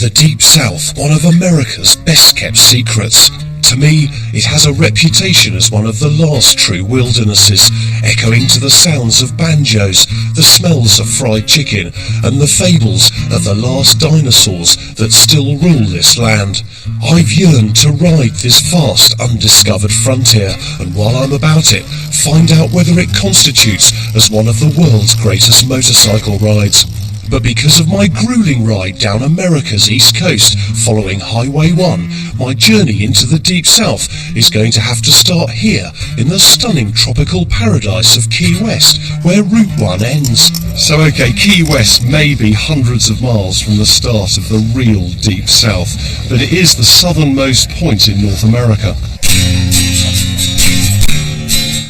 The Deep South, one of America's best-kept secrets. To me, it has a reputation as one of the last true wildernesses, echoing to the sounds of banjos, the smells of fried chicken, and the fables of the last dinosaurs that still rule this land. I've yearned to ride this vast, undiscovered frontier, and while I'm about it, find out whether it constitutes as one of the world's greatest motorcycle rides. But because of my grueling ride down America's East Coast following Highway 1, my journey into the Deep South is going to have to start here in the stunning tropical paradise of Key West, where Route 1 ends. So okay, Key West may be hundreds of miles from the start of the real Deep South, but it is the southernmost point in North America.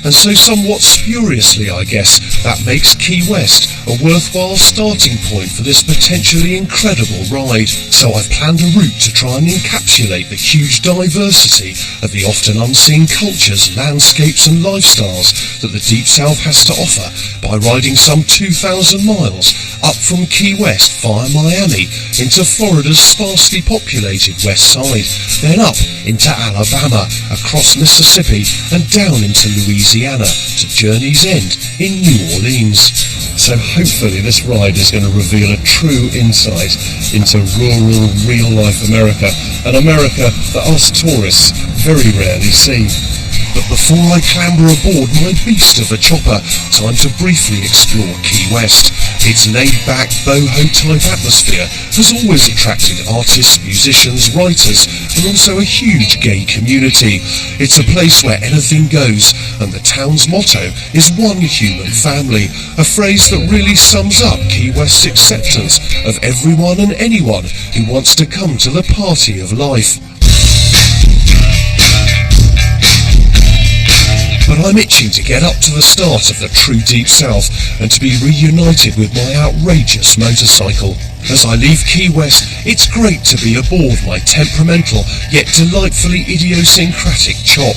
And so somewhat spuriously, I guess, that makes Key West a worthwhile starting point for this potentially incredible ride. So I've planned a route to try and encapsulate the huge diversity of the often unseen cultures, landscapes and lifestyles that the Deep South has to offer by riding some 2,000 miles up from Key West via Miami into Florida's sparsely populated west side, then up into Alabama, across Mississippi and down into Louisiana to Journey's End in New Orleans. So hopefully this ride is going to reveal a true insight into rural, real-life America, an America that us tourists very rarely see. But before I clamber aboard my beast of a chopper, time to briefly explore Key West. Its laid-back, boho-type atmosphere has always attracted artists, musicians, writers, and also a huge gay community. It's a place where anything goes, and the town's motto is one human family, a phrase that really sums up Key West's acceptance of everyone and anyone who wants to come to the party of life. But I'm itching to get up to the start of the true Deep South and to be reunited with my outrageous motorcycle. As I leave Key West, it's great to be aboard my temperamental yet delightfully idiosyncratic chop.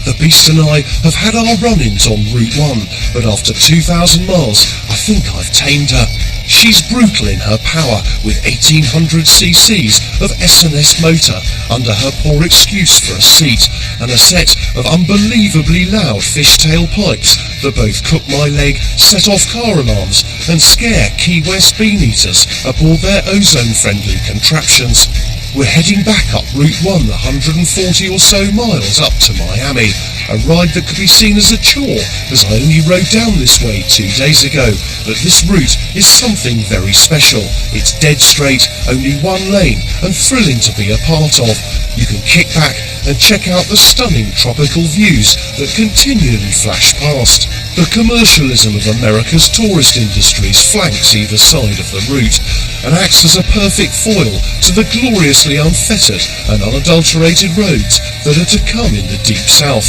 The beast and I have had our run-ins on Route 1, but after 2,000 miles, I think I've tamed her. She's brutal in her power, with 1800 cc's of S&S motor under her poor excuse for a seat, and a set of unbelievably loud fishtail pipes that both cook my leg, set off car alarms, and scare Key West bean-eaters aboard their ozone-friendly contraptions. We're heading back up Route 1 the 140 or so miles up to Miami, a ride that could be seen as a chore, as I only rode down this way 2 days ago, but this route is something very special. It's dead straight, only one lane, and thrilling to be a part of. You can kick back and check out the stunning tropical views that continually flash past. The commercialism of America's tourist industries flanks either side of the route, and acts as a perfect foil to the gloriously unfettered and unadulterated roads that are to come in the Deep South.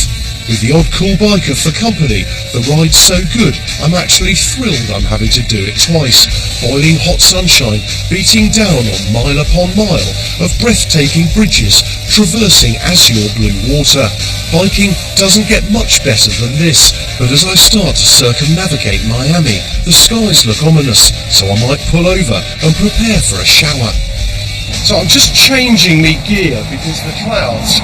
With the odd cool biker for company, the ride's so good I'm actually thrilled I'm having to do it twice. Boiling hot sunshine beating down on mile upon mile of breathtaking bridges, traversing azure blue water. Biking doesn't get much better than this, but as I start to circumnavigate Miami, the skies look ominous, so I might pull over and prepare for a shower. So I'm just changing me gear because the clouds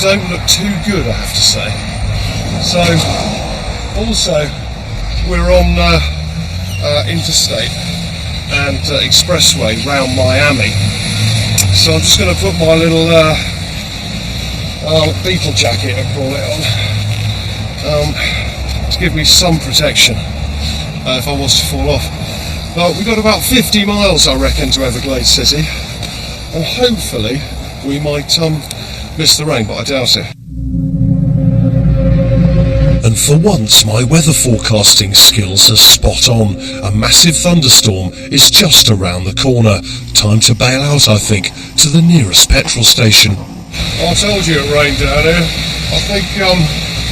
don't look too good, I have to say. So, also, we're on interstate and expressway round Miami. So I'm just going to put my little beetle jacket, I call it, on to give me some protection if I was to fall off. But we've got about 50 miles, I reckon, to Everglades City, and hopefully we might miss the rain, but I doubt it. And for once my weather forecasting skills are spot on. A massive thunderstorm is just around the corner. Time to bail out, I think, to the nearest petrol station. I told you it rained down here. I think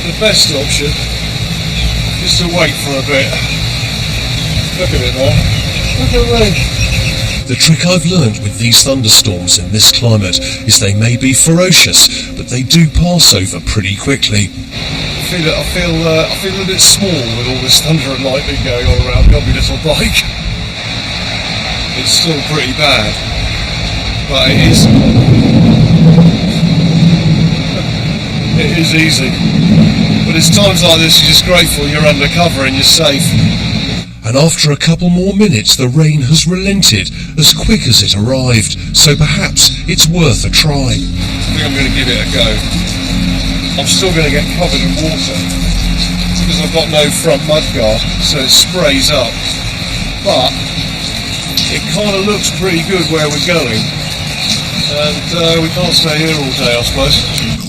the best option is to wait for a bit. Look at it now. Look at the rain. The trick I've learned with these thunderstorms in this climate is they may be ferocious, but they do pass over pretty quickly. I feel a bit small with all this thunder and lightning going on around me on my little bike. It's still pretty bad. but it is easy. But it's times like this you're just grateful you're undercover and you're safe. And after a couple more minutes the rain has relented as quick as it arrived, so perhaps it's worth a try. I think I'm going to give it a go. I'm still going to get covered in water because I've got no front mudguard, so it sprays up. But it kind of looks pretty good where we're going, and we can't stay here all day, I suppose.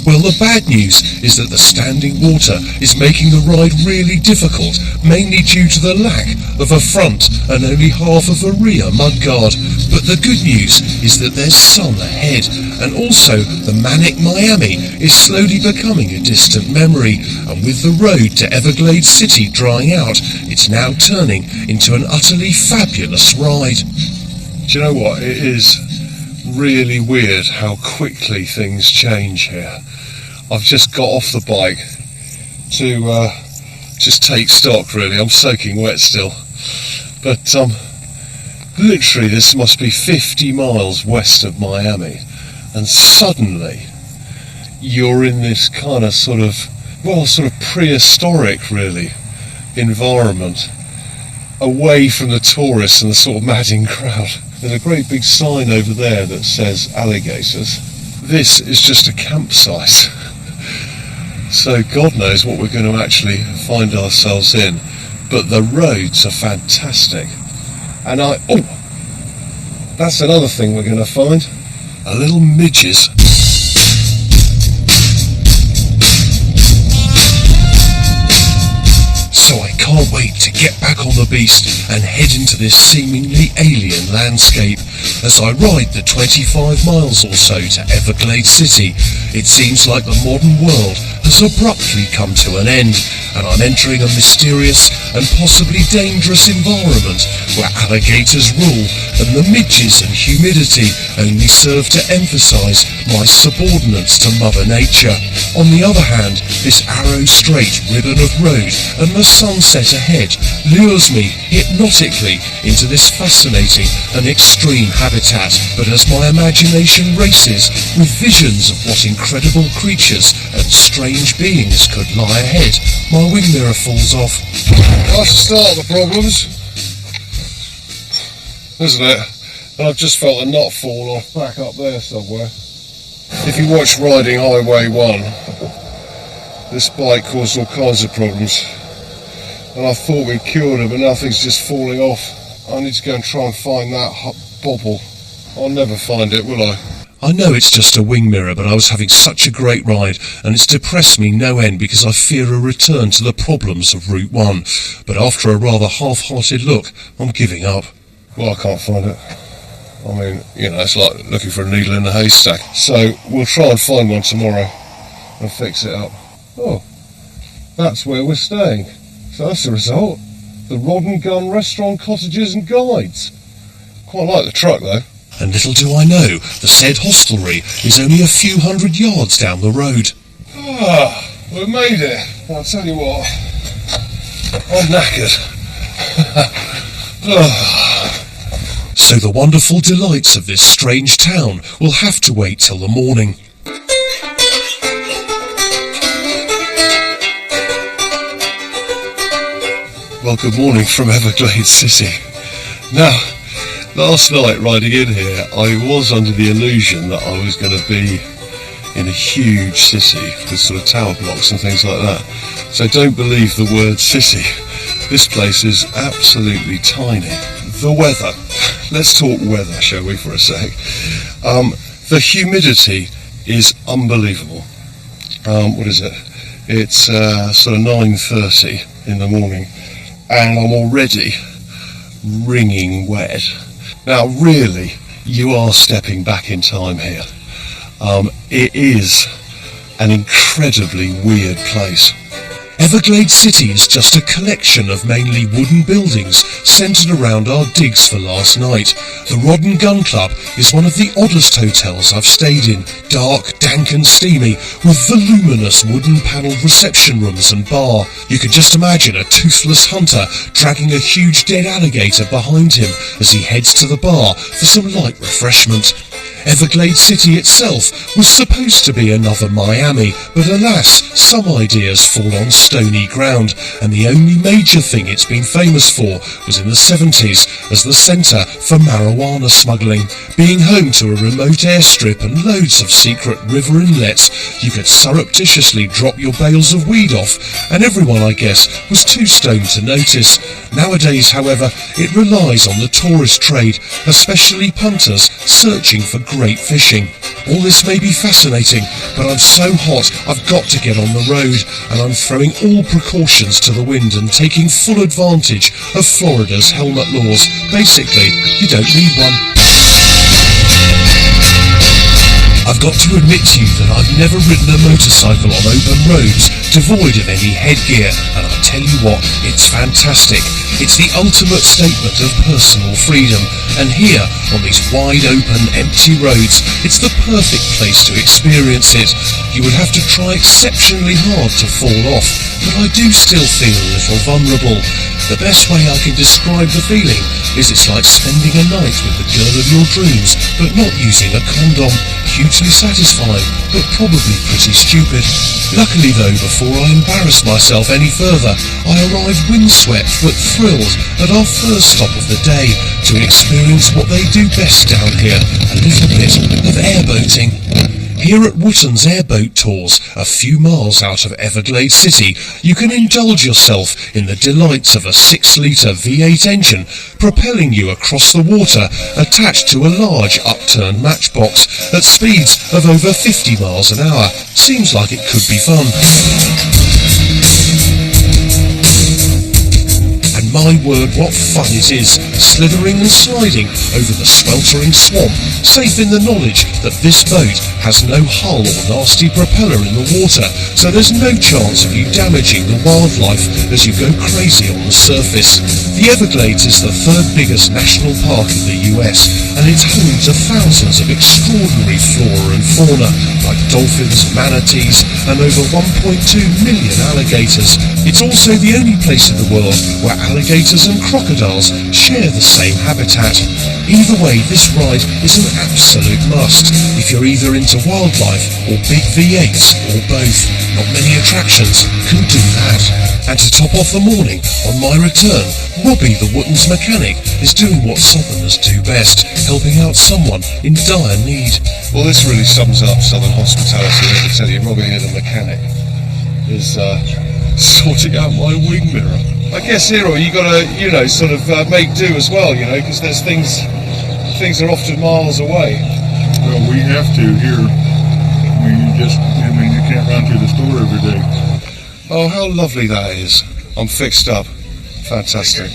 Well, the bad news is that the standing water is making the ride really difficult, mainly due to the lack of a front and only half of a rear mudguard. But the good news is that there's sun ahead, and also the manic Miami is slowly becoming a distant memory, and with the road to Everglades City drying out, it's now turning into an utterly fabulous ride. Do you know what? It is really weird how quickly things change here. I've just got off the bike to just take stock, really. I'm soaking wet still. But literally this must be 50 miles west of Miami, and suddenly you're in this kind of sort of prehistoric, really, environment, away from the tourists and the sort of madding crowd. There's a great big sign over there that says alligators. This is just a campsite. So God knows what we're going to actually find ourselves in. But the roads are fantastic. And that's another thing we're going to find. A little midges. So I can't wait to get back on the beast and head into this seemingly alien landscape. As I ride the 25 miles or so to Everglades City, it seems like the modern world has abruptly come to an end, and I'm entering a mysterious and possibly dangerous environment where alligators rule and the midges and humidity only serve to emphasise my subordinates to Mother Nature. On the other hand, this arrow-straight ribbon of road and the sunset ahead lures me hypnotically into this fascinating and extreme habitat. But as my imagination races with visions of what incredible creatures and strange beings could lie ahead, my wing mirror falls off. That's the start of the problems, isn't it? And I've just felt a knot fall off back up there somewhere. If you watch Riding Highway 1, this bike caused all kinds of problems, and I thought we'd cured it, but nothing's just falling off. I need to go and try and find that bobble. I'll never find it, will I? I know it's just a wing mirror, but I was having such a great ride, and it's depressed me no end because I fear a return to the problems of Route 1. But after a rather half-hearted look, I'm giving up. Well, I can't find it. I mean, you know, it's like looking for a needle in a haystack. So we'll try and find one tomorrow and fix it up. Oh, that's where we're staying. So that's the result. The Rod and Gun Restaurant, Cottages and Guides. Quite like the truck, though. And little do I know, the said hostelry is only a few hundred yards down the road. Ah, we've made it. I'll tell you what, I'm knackered. So the wonderful delights of this strange town will have to wait till the morning. Well, good morning from Everglades City. Now, last night riding in here, I was under the illusion that I was going to be in a huge city with sort of tower blocks and things like that. So don't believe the word city. This place is absolutely tiny. The weather. Let's talk weather, shall we, for a sec. The humidity is unbelievable. What is it? It's sort of 9:30 in the morning, and I'm already wringing wet. Now, really, you are stepping back in time here. It is an incredibly weird place. Everglades City is just a collection of mainly wooden buildings centred around our digs for last night. The Rod and Gun Club is one of the oddest hotels I've stayed in, dark, dank and steamy, with voluminous wooden panelled reception rooms and bar. You can just imagine a toothless hunter dragging a huge dead alligator behind him as he heads to the bar for some light refreshment. Everglades City itself was supposed to be another Miami, but alas, some ideas fall on stony ground, and the only major thing it's been famous for was in the 70s as the centre for marijuana smuggling. Being home to a remote airstrip and loads of secret river inlets, you could surreptitiously drop your bales of weed off, and everyone, I guess, was too stoned to notice. Nowadays, however, it relies on the tourist trade, especially punters searching for great fishing. All this may be fascinating, but I'm so hot I've got to get on the road, and I'm throwing all precautions to the wind and taking full advantage of Florida's helmet laws. Basically, you don't need one. I've got to admit to you that I've never ridden a motorcycle on open roads devoid of any headgear, and I tell you what, it's fantastic. It's the ultimate statement of personal freedom, and here, on these wide open, empty roads, it's the perfect place to experience it. You would have to try exceptionally hard to fall off, but I do still feel a little vulnerable. The best way I can describe the feeling is it's like spending a night with the girl of your dreams, but not using a condom. Hugely satisfying, but probably pretty stupid. Luckily though, before I embarrassed myself any further, I arrived windswept but thrilled at our first stop of the day to experience what they do best down here, a little bit of airboating. Here at Wootton's Airboat Tours, a few miles out of Everglades City, you can indulge yourself in the delights of a 6-litre V8 engine propelling you across the water attached to a large upturned matchbox at speeds of over 50 miles an hour. Seems like it could be fun. And my word, what fun it is, slithering and sliding over the sweltering swamp, safe in the knowledge that this boat has no hull or nasty propeller in the water, so there's no chance of you damaging the wildlife as you go crazy on the surface. The Everglades is the third biggest national park in the US, and it's home to thousands of extraordinary flora and fauna, like dolphins, manatees, and over 1.2 million alligators. It's also the only place in the world where alligators and crocodiles share the same habitat. Either way, this ride is an absolute must if you're either into wildlife or big V8s or both. Not many attractions can do that. And to top off the morning, on my return, Robbie the Wootton's mechanic is doing what Southerners do best, helping out someone in dire need. Well, this really sums up Southern hospitality, let me tell you. Robbie here, the mechanic, is sorting out my wing mirror. I guess, Hero, you gotta, sort of make do as well, because there's things are often miles away. Well, we have to here. You can't run to the store every day. Oh, how lovely that is. I'm fixed up. Fantastic.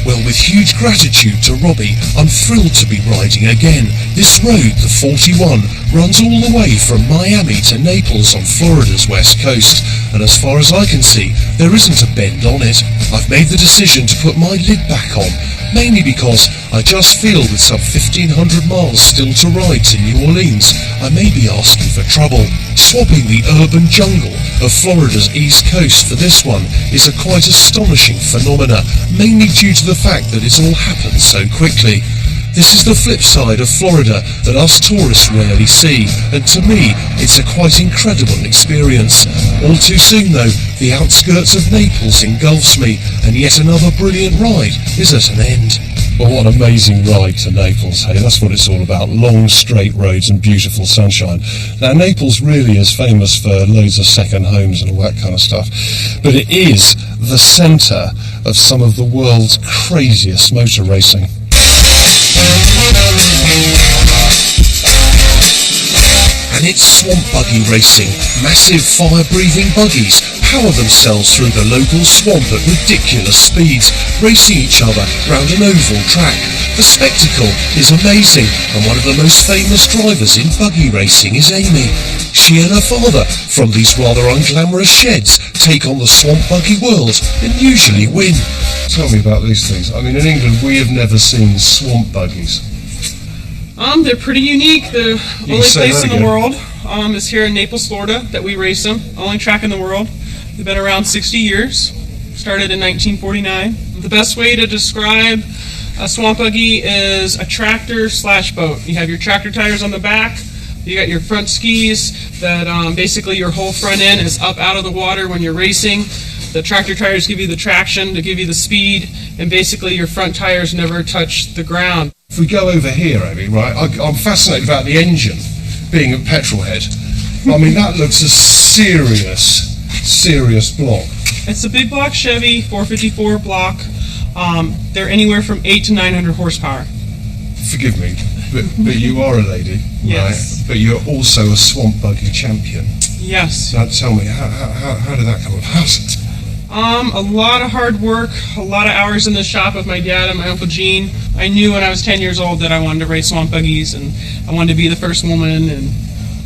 Well, with huge gratitude to Robbie, I'm thrilled to be riding again. This road, the 41, runs all the way from Miami to Naples on Florida's west coast, and as far as I can see, there isn't a bend on it. I've made the decision to put my lid back on, mainly because I just feel with some 1,500 miles still to ride to New Orleans, I may be asking for trouble. Swapping the urban jungle of Florida's east coast for this one is a quite astonishing phenomena, mainly due to the fact that it's all happened so quickly. This is the flip side of Florida that us tourists rarely see, and to me, it's a quite incredible experience. All too soon though, the outskirts of Naples engulfs me, and yet another brilliant ride is at an end. Well, what an amazing ride to Naples, hey? That's what it's all about. Long, straight roads and beautiful sunshine. Now, Naples really is famous for loads of second homes and all that kind of stuff, but it is the centre of some of the world's craziest motor racing. And it's swamp buggy racing. Massive fire-breathing buggies power themselves through the local swamp at ridiculous speeds, racing each other round an oval track. The spectacle is amazing, and one of the most famous drivers in buggy racing is Amy. She and her father, from these rather unglamorous sheds, take on the swamp buggy world and usually win. Tell me about these things. I mean, in England we have never seen swamp buggies. They're pretty unique. The only place in the world is here in Naples, Florida, that we race them. Only track in the world. They've been around 60 years. Started in 1949. The best way to describe A swamp buggy is a tractor slash boat. You have your tractor tires on the back. You got your front skis that basically your whole front end is up out of the water when you're racing. The tractor tires give you the traction to give you the speed, and basically your front tires never touch the ground. If we go over here, Amy, right, I'm fascinated about the engine being a petrol head. I mean, that looks a serious block. It's a big block Chevy 454 block. They're anywhere from 8 to 900 horsepower. Forgive me, but you are a lady, Yes. right? But you're also a swamp buggy champion. Yes. Now tell me, how did that come about? A lot of hard work, a lot of hours in the shop with my dad and my Uncle Gene. I knew when I was 10 years old that I wanted to race swamp buggies, and I wanted to be the first woman. And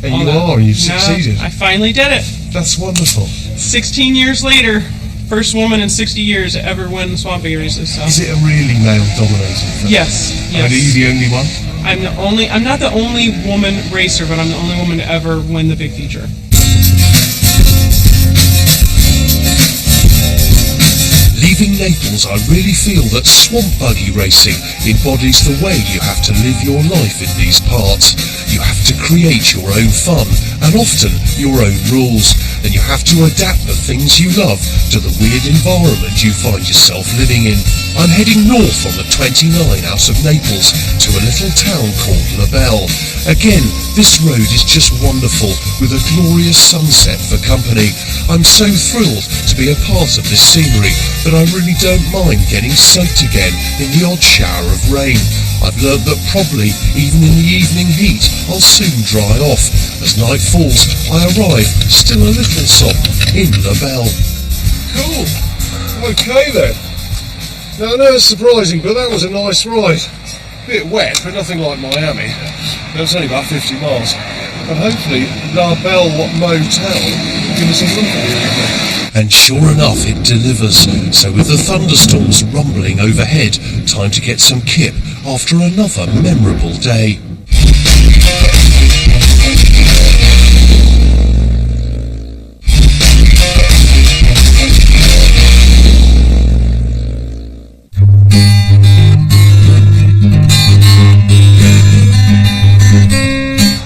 you are, and you've succeeded. I finally did it. That's wonderful. 16 years later, first woman in 60 years to ever win swamp buggy races. So. Is it a really male-dominated thing? Yes. Are you the only one? I'm not the only woman racer, but I'm the only woman to ever win the big feature. Leaving Naples, I really feel that swamp buggy racing embodies the way you have to live your life in these parts. You have to create your own fun, and often your own rules, and you have to adapt the things you love to the weird environment you find yourself living in. I'm heading north on the 29 out of Naples to a little town called La Belle. Again, this road is just wonderful, with a glorious sunset for company. I'm so thrilled to be a part of this scenery that I really don't mind getting soaked again in the odd shower of rain. I've learned that probably, even in the evening heat, I'll soon dry off. As night falls, I arrive, still a little soft, in La Belle. Cool. Okay then. Now, I know it's surprising, but that was a nice ride. Bit wet, but nothing like Miami. It was only about 50 miles. And hopefully, La Belle Motel will give us a look at it. And sure enough, it delivers. So with the thunderstorms rumbling overhead, time to get some kip after another memorable day.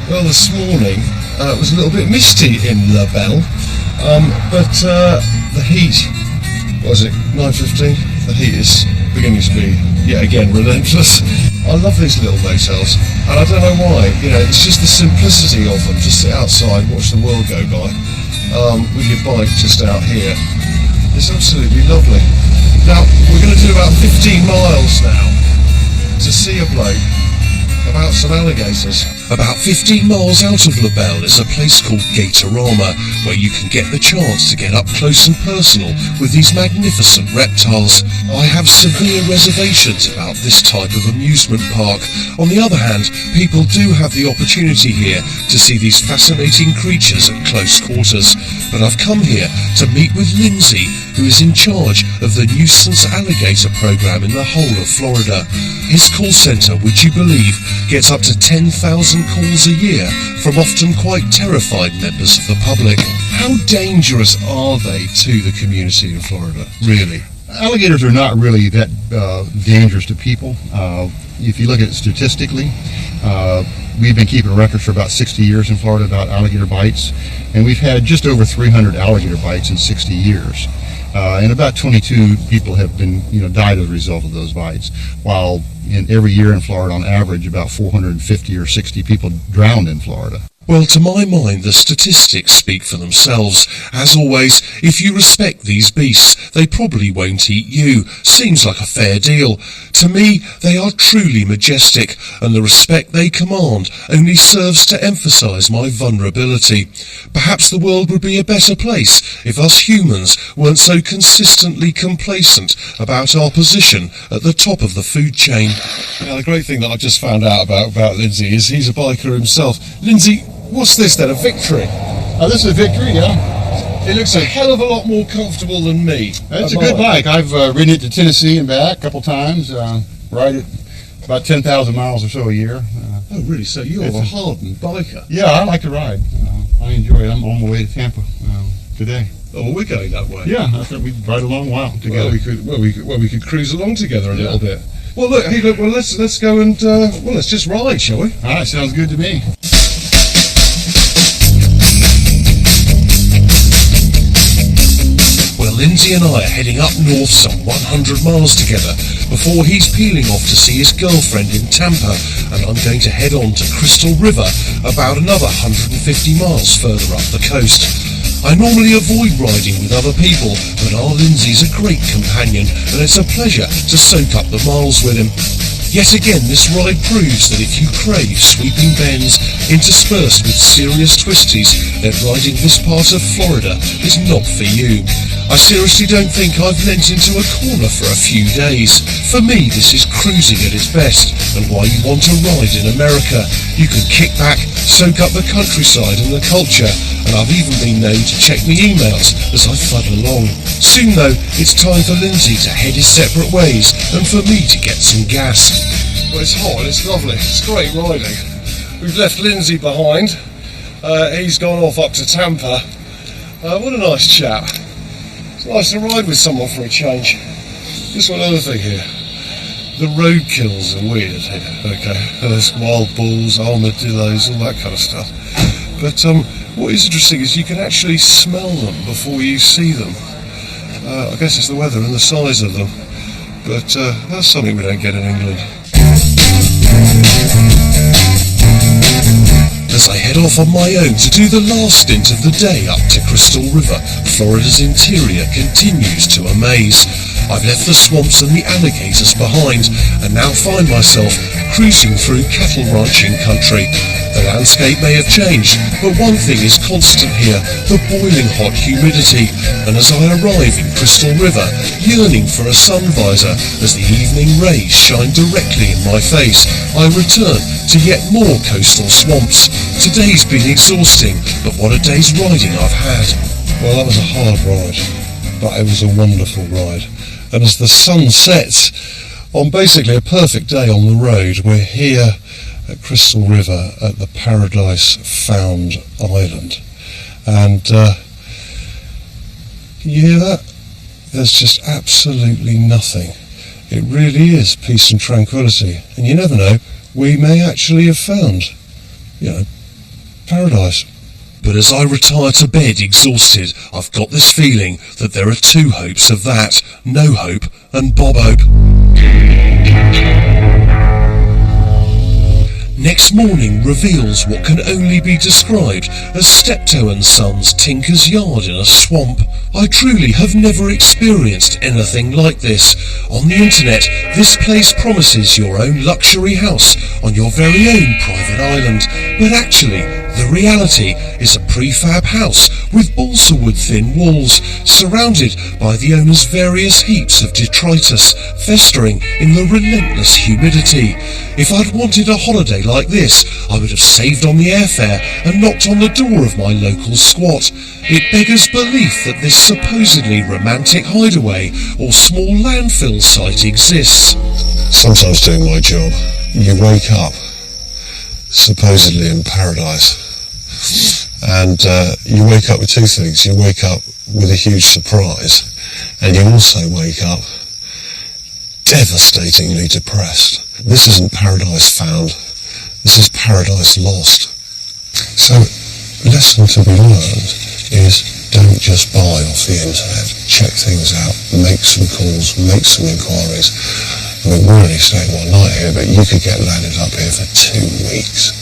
Well, this morning it was a little bit misty in La Belle, but the heat, what was it, 9:15? The heat is beginning to be, yet again, relentless. I love these little motels, and I don't know why, it's just the simplicity of them. Just sit outside, watch the world go by, with your bike just out here. It's absolutely lovely. Now, we're going to do about 15 miles now to see a bloke about some alligators. About 15 miles out of La Belle is a place called Gatorama, where you can get the chance to get up close and personal with these magnificent reptiles. I have severe reservations about this type of amusement park. On the other hand, people do have the opportunity here to see these fascinating creatures at close quarters. But I've come here to meet with Lindsay, who is in charge of the nuisance alligator program in the whole of Florida. His call centre, would you believe, gets up to 10,000 calls a year from often quite terrified members of the public. How dangerous are they to the community in Florida, really? Alligators are not really that dangerous to people. If you look at it statistically, we've been keeping records for about 60 years in Florida about alligator bites, and we've had just over 300 alligator bites in 60 years. And about 22 people have been, died as a result of those bites, while every year in Florida, on average, about 450 or 60 people drowned in Florida. Well, to my mind, the statistics speak for themselves. As always, if you respect these beasts, they probably won't eat you. Seems like a fair deal. To me, they are truly majestic, and the respect they command only serves to emphasise my vulnerability. Perhaps the world would be a better place if us humans weren't so consistently complacent about our position at the top of the food chain. Now, the great thing that I've just found out about Lindsay is he's a biker himself. Lindsay, what's this then, a Victory? This is a Victory, yeah. It looks a hell of a lot more comfortable than me. It's a good bike. I've ridden it to Tennessee and back a couple times. Ride it about 10,000 miles or so a year. Oh, really? So you're a hardened biker? Yeah, I like to ride. I enjoy it. I'm on my way to Tampa today. Oh, well, we're going that way. Yeah, I thought we'd ride a long while together. Well, we could cruise along together a little bit. Well, look, well, let's go and let's just ride, shall we? All right, sounds good to me. Well, Lindsay and I are heading up north some 100 miles together before he's peeling off to see his girlfriend in Tampa, and I'm going to head on to Crystal River about another 150 miles further up the coast. I normally avoid riding with other people, but our Lindsay's a great companion, and it's a pleasure to soak up the miles with him. Yet again, this ride proves that if you crave sweeping bends interspersed with serious twisties, then riding this part of Florida is not for you. I seriously don't think I've leant into a corner for a few days. For me, this is cruising at its best, and why you want to ride in America. You can kick back, soak up the countryside and the culture, and I've even been known to check my emails as I fuddle along. Soon though, it's time for Lindsay to head his separate ways, and for me to get some gas. Well, it's hot and it's lovely. It's great riding. We've left Lindsay behind. He's gone off up to Tampa. What a nice chap. It's nice to ride with someone for a change. Just one other thing here. The roadkills are weird here, okay? There's wild bulls, armadillos, all that kind of stuff. But what is interesting is you can actually smell them before you see them. I guess it's the weather and the size of them. But that's something we don't get in England. As I head off on my own to do the last stint of the day up to Crystal River, Florida's interior continues to amaze. I've left the swamps and the alligators behind, and now find myself cruising through cattle ranching country. The landscape may have changed, but one thing is constant here, the boiling hot humidity, and as I arrive in Crystal River, yearning for a sun visor as the evening rays shine directly in my face, I return to yet more coastal swamps. Today's been exhausting, but what a day's riding I've had. Well, that was a hard ride, but it was a wonderful ride. And as the sun sets on basically a perfect day on the road, we're here at Crystal River at the Paradise Found Island. And you hear that? There's just absolutely nothing. It really is peace and tranquility. And you never know, we may actually have found, paradise. But as I retire to bed exhausted, I've got this feeling that there are two hopes of that. No Hope and Bob Hope. Next morning reveals what can only be described as Steptoe and Sons Tinker's Yard in a swamp. I truly have never experienced anything like this. On the internet, this place promises your own luxury house on your very own private island, but actually, the reality is a prefab house with balsa wood thin walls, surrounded by the owner's various heaps of detritus, festering in the relentless humidity. If I'd wanted a holiday like this, I would have saved on the airfare and knocked on the door of my local squat. It beggars belief that this supposedly romantic hideaway or small landfill site exists. Sometimes doing my job, you wake up supposedly in paradise. And you wake up with two things. You wake up with a huge surprise, and you also wake up devastatingly depressed. This isn't paradise found, this is paradise lost. So, lesson to be learned is don't just buy off the internet. Check things out, make some calls, make some inquiries. I mean, we're only staying one night here, but you could get landed up here for 2 weeks.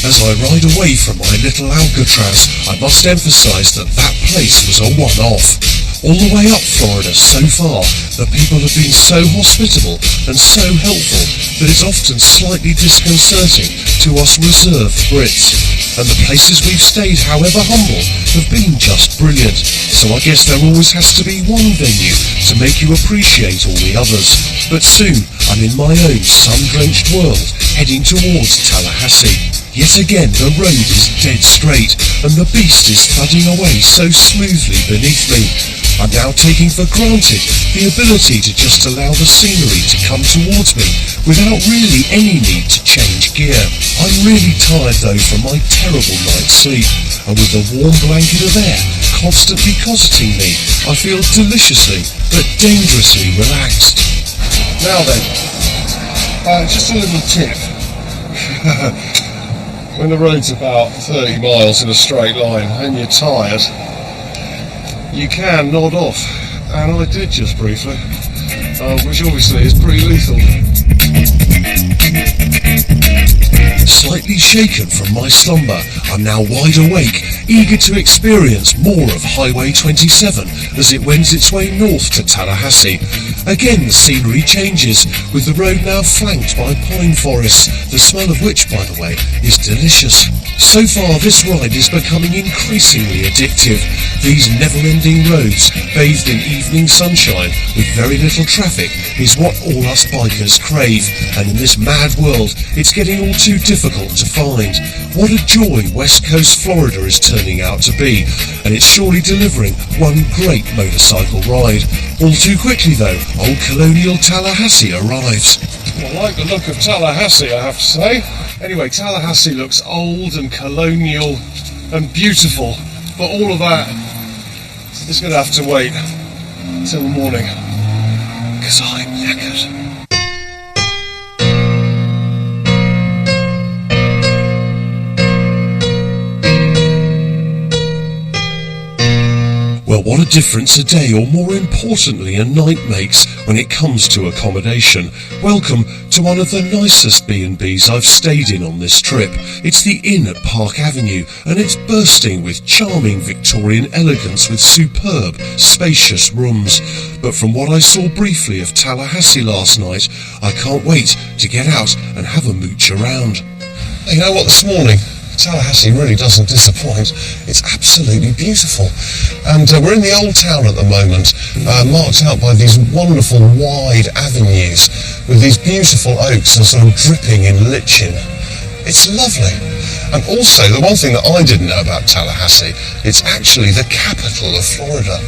As I ride away from my little Alcatraz, I must emphasise that place was a one-off. All the way up Florida so far, the people have been so hospitable and so helpful that it's often slightly disconcerting to us reserved Brits. And the places we've stayed, however humble, have been just brilliant. So I guess there always has to be one venue to make you appreciate all the others. But soon, I'm in my own sun-drenched world, heading towards Tallahassee. Yet again, the road is dead straight, and the beast is thudding away so smoothly beneath me. I'm now taking for granted the ability to just allow the scenery to come towards me without really any need to change gear. I'm really tired though from my terrible night's sleep, and with the warm blanket of air constantly cosseting me, I feel deliciously but dangerously relaxed. Now then, just a little tip. When the road's about 30 miles in a straight line and you're tired, you can nod off, and I did just briefly, which obviously is pretty lethal. Slightly shaken from my slumber, I'm now wide awake, eager to experience more of Highway 27 as it wends its way north to Tallahassee. Again the scenery changes, with the road now flanked by pine forests, the smell of which, by the way, is delicious. So far this ride is becoming increasingly addictive. These never-ending roads, bathed in evening sunshine with very little traffic, is what all us bikers crave, and in this mad world it's getting all too difficult to find. What a joy West Coast Florida is turning out to be, and it's surely delivering one great motorcycle ride. All too quickly though, old colonial Tallahassee arrives. I like the look of Tallahassee, I have to say. Anyway, Tallahassee looks old and colonial and beautiful, but all of that is going to have to wait till the morning, because I'm knackered. Well, what a difference a day, or more importantly a night, makes when it comes to accommodation. Welcome to one of the nicest B&Bs I've stayed in on this trip. It's the Inn at Park Avenue, and it's bursting with charming Victorian elegance with superb, spacious rooms. But from what I saw briefly of Tallahassee last night, I can't wait to get out and have a mooch around. You know what, this morning Tallahassee really doesn't disappoint. It's absolutely beautiful. And we're in the old town at the moment, marked out by these wonderful wide avenues with these beautiful oaks and sort of dripping in lichen. It's lovely. And also, the one thing that I didn't know about Tallahassee, it's actually the capital of Florida.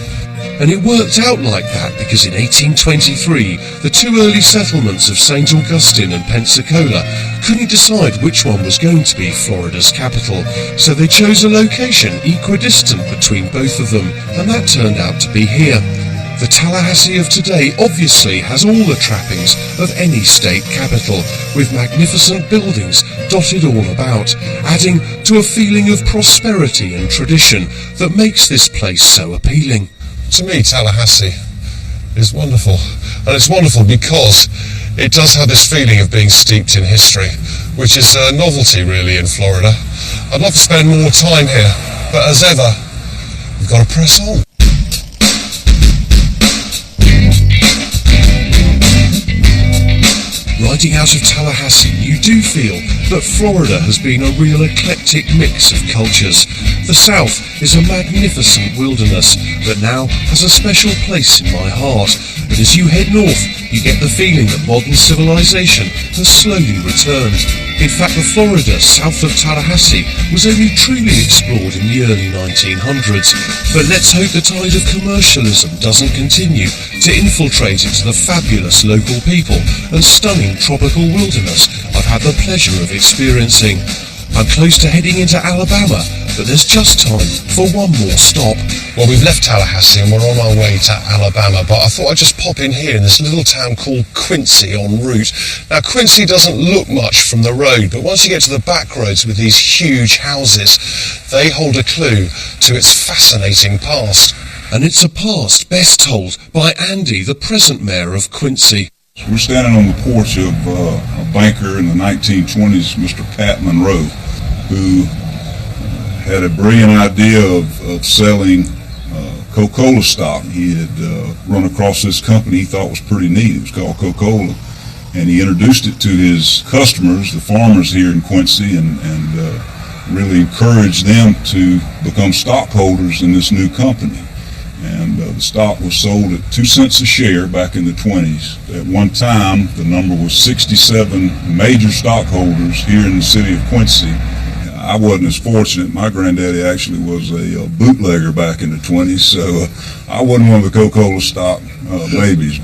And it worked out like that because in 1823, the two early settlements of St. Augustine and Pensacola couldn't decide which one was going to be Florida's capital, so they chose a location equidistant between both of them, and that turned out to be here. The Tallahassee of today obviously has all the trappings of any state capital, with magnificent buildings dotted all about, adding to a feeling of prosperity and tradition that makes this place so appealing. To me, Tallahassee is wonderful, and it's wonderful because it does have this feeling of being steeped in history, which is a novelty really in Florida. I'd love to spend more time here, but as ever, we've got to press on. Riding out of Tallahassee, you do feel that Florida has been a real eclectic mix of cultures. The South is a magnificent wilderness that now has a special place in my heart, but as you head north, you get the feeling that modern civilization has slowly returned. In fact, the Florida south of Tallahassee was only truly explored in the early 1900s, but let's hope the tide of commercialism doesn't continue to infiltrate into the fabulous local people and stunning tropical wilderness I've had the pleasure of experiencing. I'm close to heading into Alabama, but there's just time for one more stop. Well, we've left Tallahassee and we're on our way to Alabama, but I thought I'd just pop in here in this little town called Quincy en route. Now, Quincy doesn't look much from the road, but once you get to the back roads with these huge houses, they hold a clue to its fascinating past. And it's a past best told by Andy, the present mayor of Quincy. We're standing on the porch of a banker in the 1920s, Mr. Pat Monroe, who had a brilliant idea of selling Coca-Cola stock. He had run across this company he thought was pretty neat. It was called Coca-Cola. And he introduced it to his customers, the farmers here in Quincy, and really encouraged them to become stockholders in this new company. And the stock was sold at 2 cents a share back in the 20s. At one time, the number was 67 major stockholders here in the city of Quincy. I wasn't as fortunate. My granddaddy actually was a bootlegger back in the 20s, so I wasn't one of the Coca-Cola stock babies.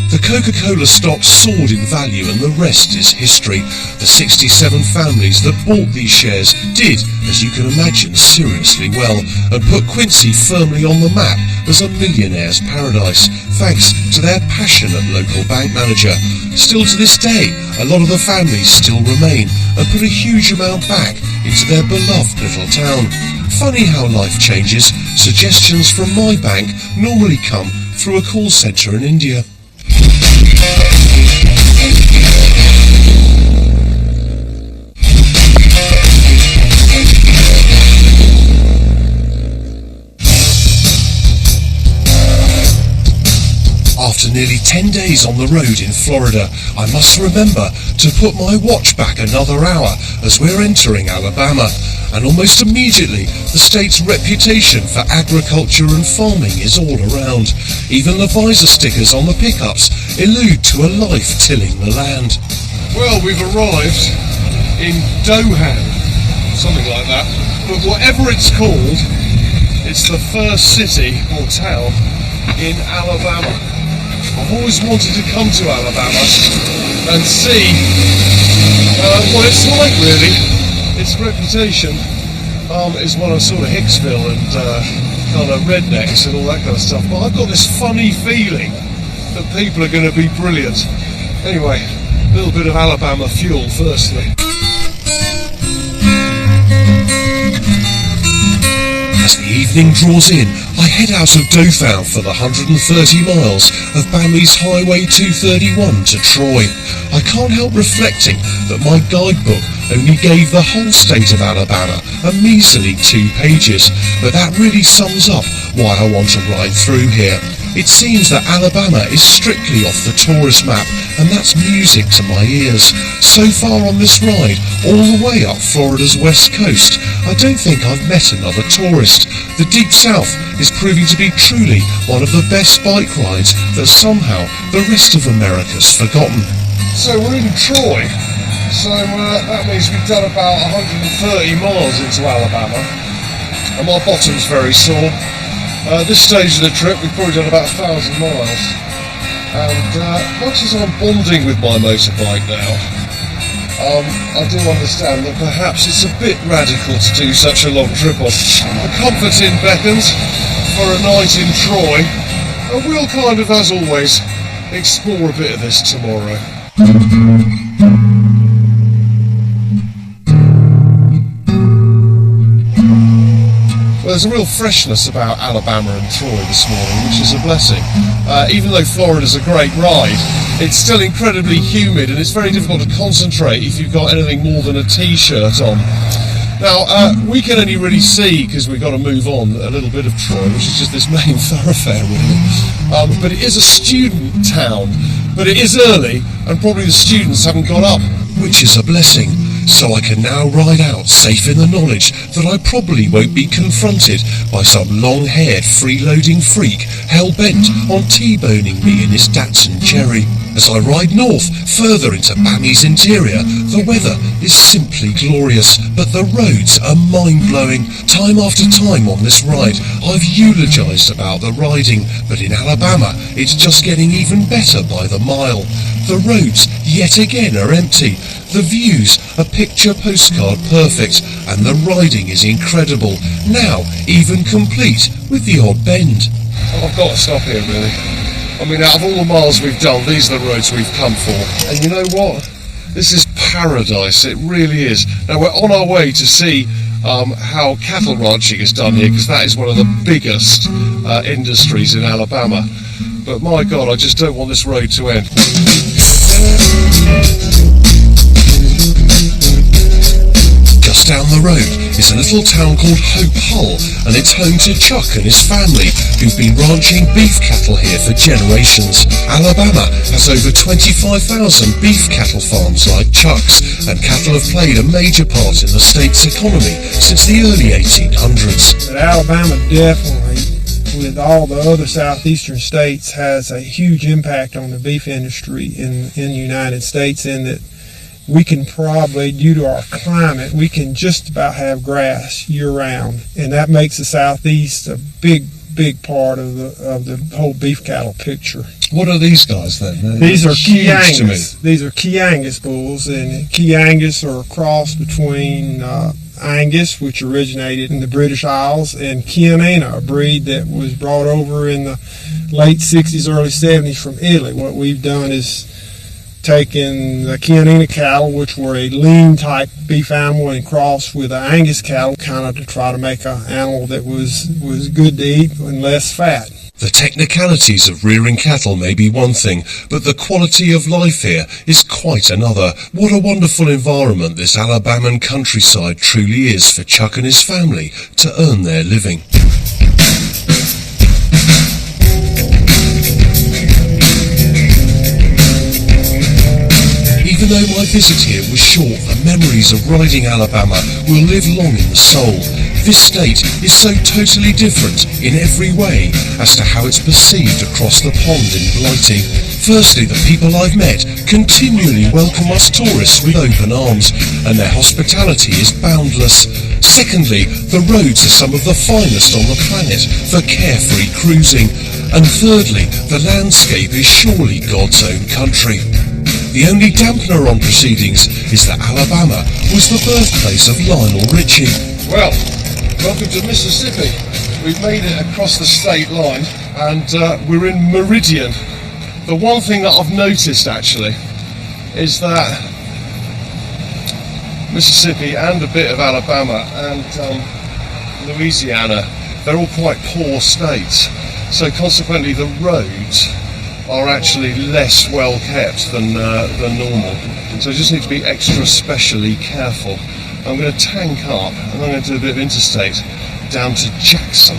The Coca-Cola stock soared in value and the rest is history. The 67 families that bought these shares did, as you can imagine, seriously well, and put Quincy firmly on the map as a millionaire's paradise, thanks to their passionate local bank manager. Still to this day, a lot of the families still remain and put a huge amount back into their beloved little town. Funny how life changes. Suggestions from my bank normally come through a call centre in India. After nearly 10 days on the road in Florida, I must remember to put my watch back another hour as we're entering Alabama. And almost immediately, the state's reputation for agriculture and farming is all around. Even the visor stickers on the pickups allude to a life tilling the land. Well, we've arrived in Dohan, something like that. But whatever it's called, it's the first city or town in Alabama. I've always wanted to come to Alabama and see what it's like, really. Its reputation is one of sort of Hicksville and kind of rednecks and all that kind of stuff. But I've got this funny feeling that people are going to be brilliant. Anyway, a little bit of Alabama fuel firstly. As the evening draws in, I head out of Dothan for the 130 miles of Bamby's Highway 231 to Troy. I can't help reflecting that my guidebook only gave the whole state of Alabama a measly 2 pages, but that really sums up why I want to ride through here. It seems that Alabama is strictly off the tourist map, and that's music to my ears. So far on this ride, all the way up Florida's west coast, I don't think I've met another tourist. The Deep South is proving to be truly one of the best bike rides that somehow the rest of America's forgotten. So we're in Troy, so that means we've done about 130 miles into Alabama, and my bottom's very sore. This stage of the trip we've probably done about 1,000 miles, and much as I'm bonding with my motorbike now, I do understand that perhaps it's a bit radical to do such a long trip on. The comfort inn beckons for a night in Troy, and we'll kind of, as always, explore a bit of this tomorrow. Well, there's a real freshness about Alabama and Troy this morning, which is a blessing. Even though Florida's a great ride, it's still incredibly humid and it's very difficult to concentrate if you've got anything more than a t-shirt on. Now, we can only really see, because we've got to move on, a little bit of Troy, which is just this main thoroughfare, really. But it is a student town, but it is early, and probably the students haven't got up, which is a blessing. So I can now ride out safe in the knowledge that I probably won't be confronted by some long-haired freeloading freak hell-bent on T-boning me in his Datsun Cherry. As I ride north, further into Bamby's interior, the weather is simply glorious, but the roads are mind-blowing. Time after time on this ride, I've eulogised about the riding, but in Alabama, it's just getting even better by the mile. The roads, yet again, are empty. The views are picture postcard perfect, and the riding is incredible, now even complete with the odd bend. I've got to stop here, really. I mean, out of all the miles we've done, these are the roads we've come for. And you know what? This is paradise, it really is. Now we're on our way to see how cattle ranching is done here, because that is one of the biggest industries in Alabama. But my God, I just don't want this road to end. Just down the road is a little town called Hope Hull, and it's home to Chuck and his family, who've been ranching beef cattle here for generations. Alabama has over 25,000 beef cattle farms like Chuck's, and cattle have played a major part in the state's economy since the early 1800s. But Alabama definitely, with all the other southeastern states, has a huge impact on the beef industry in the United States, in that we can probably, due to our climate, we can just about have grass year-round, and that makes the southeast a big part of the whole beef cattle picture. What are these guys then? These are Key huge to me. Angus. These are Key Angus bulls, and Key Angus are a cross between Angus, which originated in the British Isles, and Chianina, a breed that was brought over in the late 60s, early 70s from Italy. What we've done is taken the Chianina cattle, which were a lean type beef animal, and crossed with the Angus cattle, kind of to try to make an animal that was good to eat and less fat. The technicalities of rearing cattle may be one thing, but the quality of life here is quite another. What a wonderful environment this Alabaman countryside truly is for Chuck and his family to earn their living. Even though my visit here was short, the memories of riding Alabama will live long in the soul. This state is so totally different in every way as to how it's perceived across the pond in Blighty. Firstly, the people I've met continually welcome us tourists with open arms, and their hospitality is boundless. Secondly, the roads are some of the finest on the planet for carefree cruising. And thirdly, the landscape is surely God's own country. The only dampener on proceedings is that Alabama was the birthplace of Lionel Richie. Well, welcome to Mississippi. We've made it across the state line, and we're in Meridian. The one thing that I've noticed actually is that Mississippi and a bit of Alabama and Louisiana, they're all quite poor states. So consequently the roads are actually less well kept than normal. So I just need to be extra specially careful. I'm going to tank up and I'm going to do a bit of interstate down to Jackson.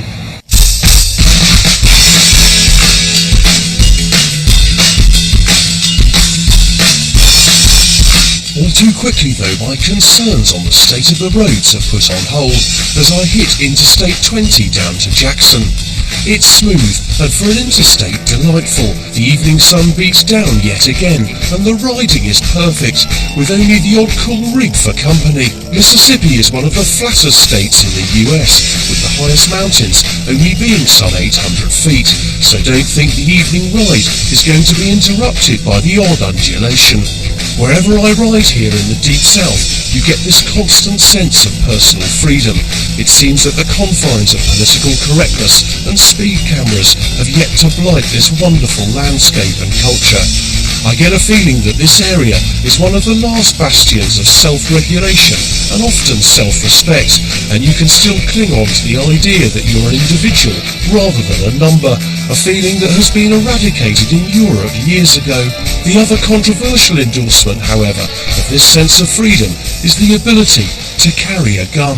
All too quickly though, my concerns on the state of the roads are put on hold as I hit Interstate 20 down to Jackson. It's smooth, and for an interstate, delightful. The evening sun beats down yet again, and the riding is perfect, with only the odd cool rig for company. Mississippi is one of the flattest states in the US, with the highest mountains only being some 800 feet, so don't think the evening ride is going to be interrupted by the odd undulation. Wherever I ride here in the Deep South, you get this constant sense of personal freedom. It seems that the confines of political correctness and speed cameras have yet to blight this wonderful landscape and culture. I get a feeling that this area is one of the last bastions of self-regulation and often self-respect, and you can still cling on to the idea that you're an individual rather than a number, a feeling that has been eradicated in Europe years ago. The other controversial endorsement, however, of this sense of freedom is the ability to carry a gun.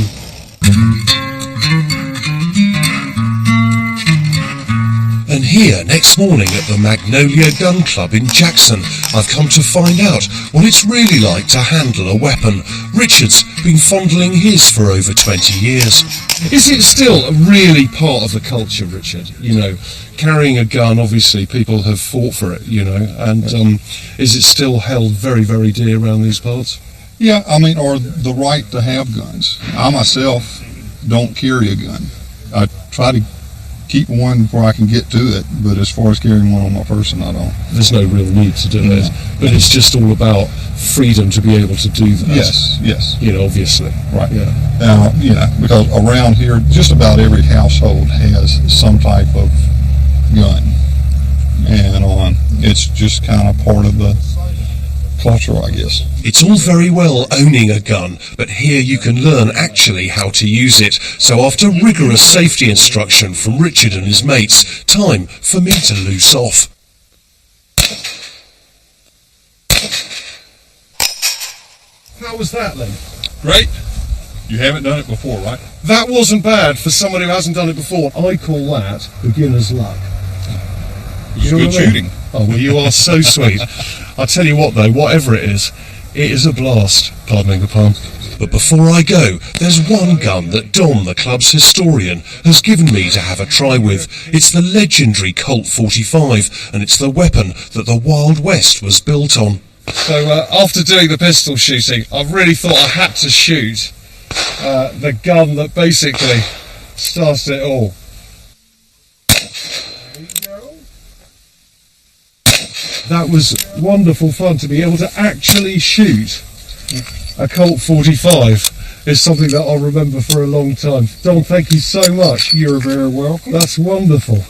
And here, next morning at the Magnolia Gun Club in Jackson, I've come to find out what it's really like to handle a weapon. Richard's been fondling his for over 20 years. Is it still really part of the culture, Richard? You know, carrying a gun, obviously, people have fought for it, you know, and is it still held very, very dear around these parts? Yeah, I mean, or the right to have guns. I myself don't carry a gun. I try to keep one where I can get to it, but as far as carrying one on my person, I don't. There's no real need to do it, but it's just all about freedom to be able to do that. Yes. You know, obviously. Right. Yeah. Now, you know, because around here, just about every household has some type of gun, and it's just kind of part of the culture, I guess. It's all very well owning a gun, but here you can learn actually how to use it. So after rigorous safety instruction from Richard and his mates, time for me to loose off. How was that then? Great. You haven't done it before, right? That wasn't bad for someone who hasn't done it before. I call that beginner's luck. It was You know good what I mean? shooting. Oh, well, you are so sweet. I'll tell you what, though, whatever it is a blast, pardoning the pun. But before I go, there's one gun that Dom, the club's historian, has given me to have a try with. It's the legendary Colt 45, and it's the weapon that the Wild West was built on. So after doing the pistol shooting, I've really thought I had to shoot the gun that basically started it all. That was wonderful fun to be able to actually shoot a Colt 45. Is something that I'll remember for a long time. Don, thank you so much. You're very welcome. That's wonderful.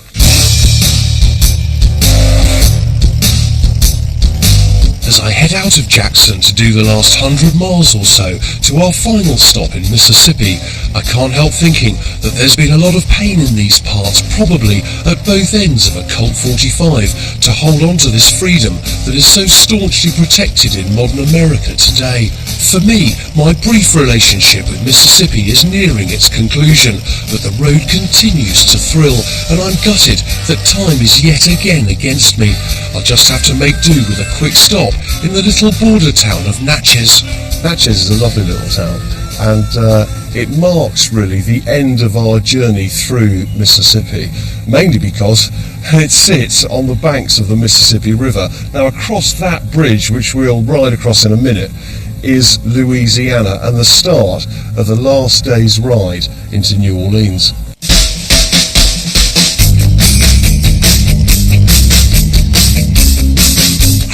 As I head out of Jackson to do the last 100 miles or so to our final stop in Mississippi, I can't help thinking that there's been a lot of pain in these parts, probably at both ends of a Colt 45, to hold on to this freedom that is so staunchly protected in modern America today. For me, my brief relationship with Mississippi is nearing its conclusion, but the road continues to thrill, and I'm gutted that time is yet again against me. I'll just have to make do with a quick stop in the little border town of Natchez. Natchez is a lovely little town, and it marks really the end of our journey through Mississippi, mainly because it sits on the banks of the Mississippi River. Now, across that bridge, which we'll ride across in a minute, is Louisiana, and the start of the last day's ride into New Orleans.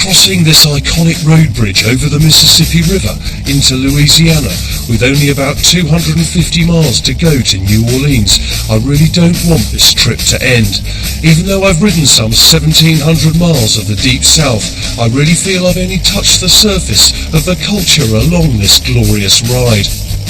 Crossing this iconic road bridge over the Mississippi River into Louisiana with only about 250 miles to go to New Orleans, I really don't want this trip to end. Even though I've ridden some 1,700 miles of the Deep South, I really feel I've only touched the surface of the culture along this glorious ride.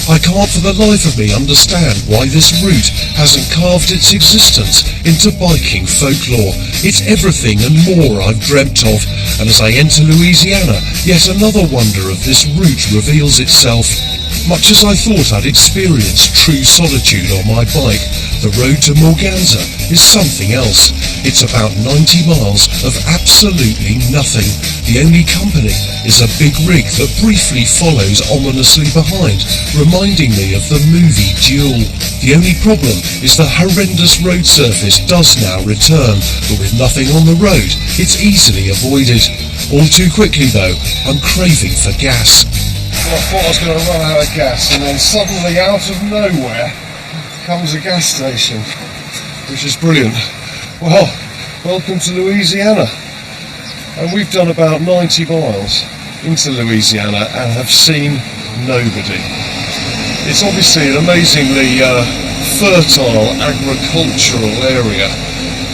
I can't for the life of me understand why this route hasn't carved its existence into biking folklore. It's everything and more I've dreamt of, and as I enter Louisiana, yet another wonder of this route reveals itself. Much as I thought I'd experience true solitude on my bike, the road to Morganza is something else. It's about 90 miles of absolutely nothing. The only company is a big rig that briefly follows ominously behind, reminding me of the movie Duel. The only problem is the horrendous road surface does now return, but with nothing on the road, it's easily avoided. All too quickly though, I'm craving for gas. Well, I thought I was going to run out of gas, and then suddenly, out of nowhere, comes a gas station, which is brilliant. Well, welcome to Louisiana. And we've done about 90 miles into Louisiana and have seen nobody. It's obviously an amazingly fertile agricultural area,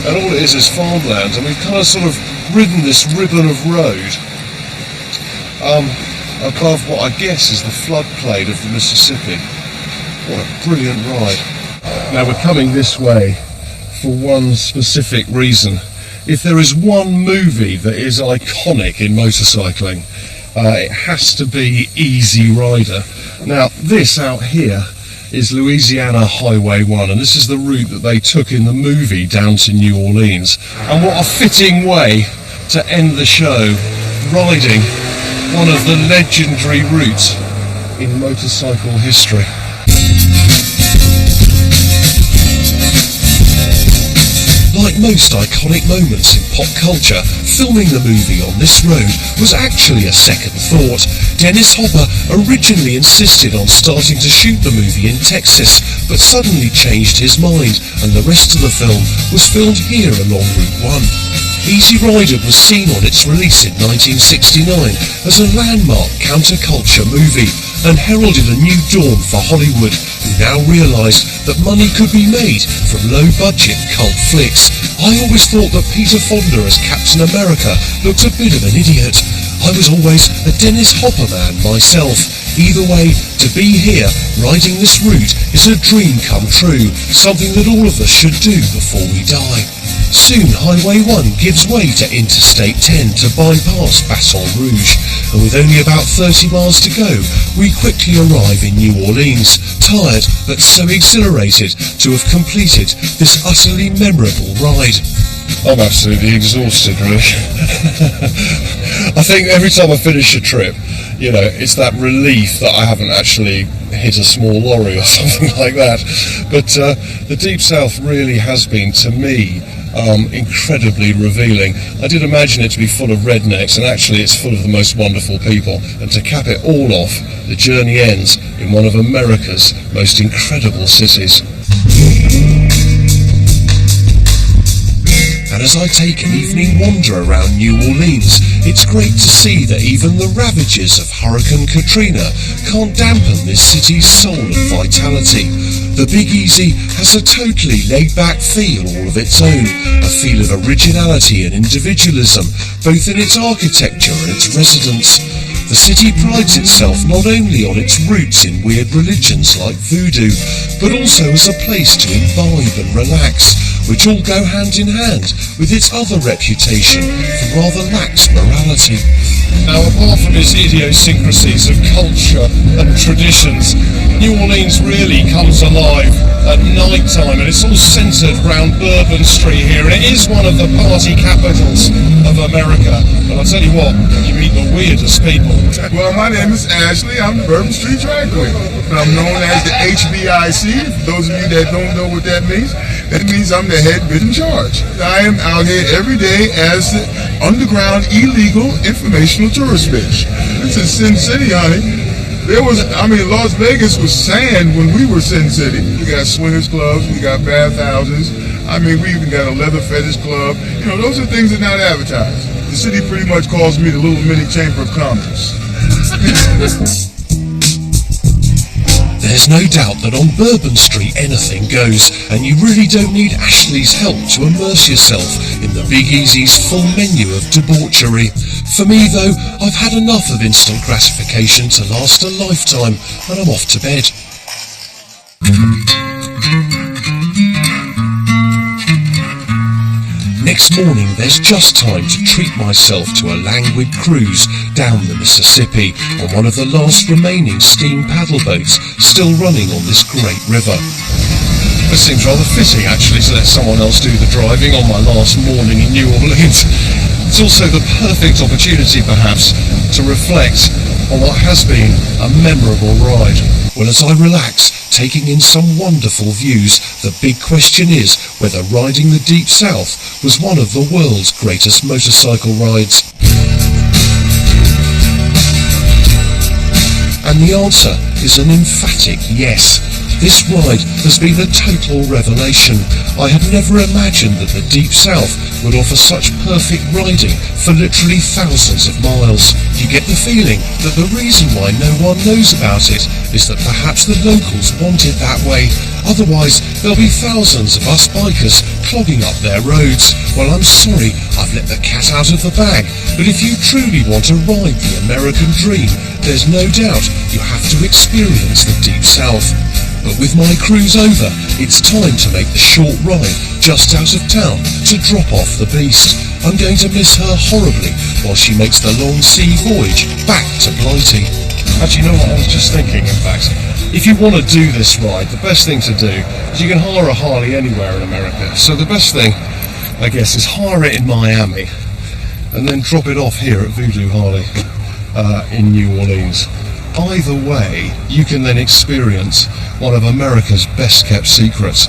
and all it is farmland, and we've kind of sort of ridden this ribbon of road above what I guess is the floodplain of the Mississippi. What a brilliant ride. Now we're coming this way for one specific reason. If there is one movie that is iconic in motorcycling, it has to be Easy Rider. Now this out here is Louisiana Highway 1, and this is the route that they took in the movie down to New Orleans. And what a fitting way to end the show, riding one of the legendary routes in motorcycle history. Like most iconic moments in pop culture, filming the movie on this road was actually a second thought. Dennis Hopper originally insisted on starting to shoot the movie in Texas, but suddenly changed his mind, and the rest of the film was filmed here along Route 1. Easy Rider was seen on its release in 1969 as a landmark counterculture movie, and heralded a new dawn for Hollywood, who now realised that money could be made from low-budget cult flicks. I always thought that Peter Fonda as Captain America looked a bit of an idiot. I was always a Dennis Hopper man myself. Either way, to be here, riding this route, is a dream come true, something that all of us should do before we die. Soon Highway 1 gives way to Interstate 10 to bypass Baton Rouge, and with only about 30 miles to go, we quickly arrive in New Orleans, tired but so exhilarated to have completed this utterly memorable ride. I'm absolutely exhausted, really. I think every time I finish a trip, you know, it's that relief that I haven't actually hit a small lorry or something like that. But the Deep South really has been, to me, incredibly revealing. I did imagine it to be full of rednecks, and actually it's full of the most wonderful people. And to cap it all off, the journey ends in one of America's most incredible cities. And as I take an evening wander around New Orleans, it's great to see that even the ravages of Hurricane Katrina can't dampen this city's soul of vitality. The Big Easy has a totally laid-back feel all of its own, a feel of originality and individualism, both in its architecture and its residents. The city prides itself not only on its roots in weird religions like voodoo, but also as a place to imbibe and relax, which all go hand in hand with its other reputation for rather lax morality. Now, apart from its idiosyncrasies of culture and traditions, New Orleans really comes alive at night time, and it's all centred around Bourbon Street here, and it is one of the party capitals of America. But I'll tell you what, you meet the weirdest people. Well, my name is Ashley. I'm the Bourbon Street Drag Queen. I'm known as the HBIC. For those of you that don't know what that means I'm the head bitch in charge. I am out here every day as the underground illegal informational tourist bitch. This is Sin City, honey. Las Vegas was sand when we were Sin City. We got swingers clubs, we got bathhouses. We even got a leather fetish club. Those are things that are not advertised. The city pretty much calls me the little mini Chamber of Commerce. There's no doubt that on Bourbon Street anything goes, and you really don't need Ashley's help to immerse yourself in the Big Easy's full menu of debauchery. For me though, I've had enough of instant gratification to last a lifetime, and I'm off to bed. Next morning there's just time to treat myself to a languid cruise down the Mississippi on one of the last remaining steam paddle boats still running on this great river. It seems rather fitting actually to let someone else do the driving on my last morning in New Orleans. It's also the perfect opportunity perhaps to reflect on what has been a memorable ride. Well, as I relax, taking in some wonderful views, the big question is whether riding the Deep South was one of the world's greatest motorcycle rides. And the answer is an emphatic yes. This ride has been a total revelation. I had never imagined that the Deep South would offer such perfect riding for literally thousands of miles. You get the feeling that the reason why no one knows about it is that perhaps the locals want it that way. Otherwise, there'll be thousands of us bikers clogging up their roads. Well, I'm sorry, I've let the cat out of the bag, but if you truly want to ride the American dream, there's no doubt you have to experience the Deep South. But with my cruise over, it's time to make the short ride just out of town to drop off the beast. I'm going to miss her horribly while she makes the long sea voyage back to Blighty. Actually, you know what, I was just thinking, in fact, if you want to do this ride, the best thing to do is you can hire a Harley anywhere in America. So the best thing, I guess, is hire it in Miami and then drop it off here at Voodoo Harley in New Orleans. Either way, you can then experience one of America's best kept secrets.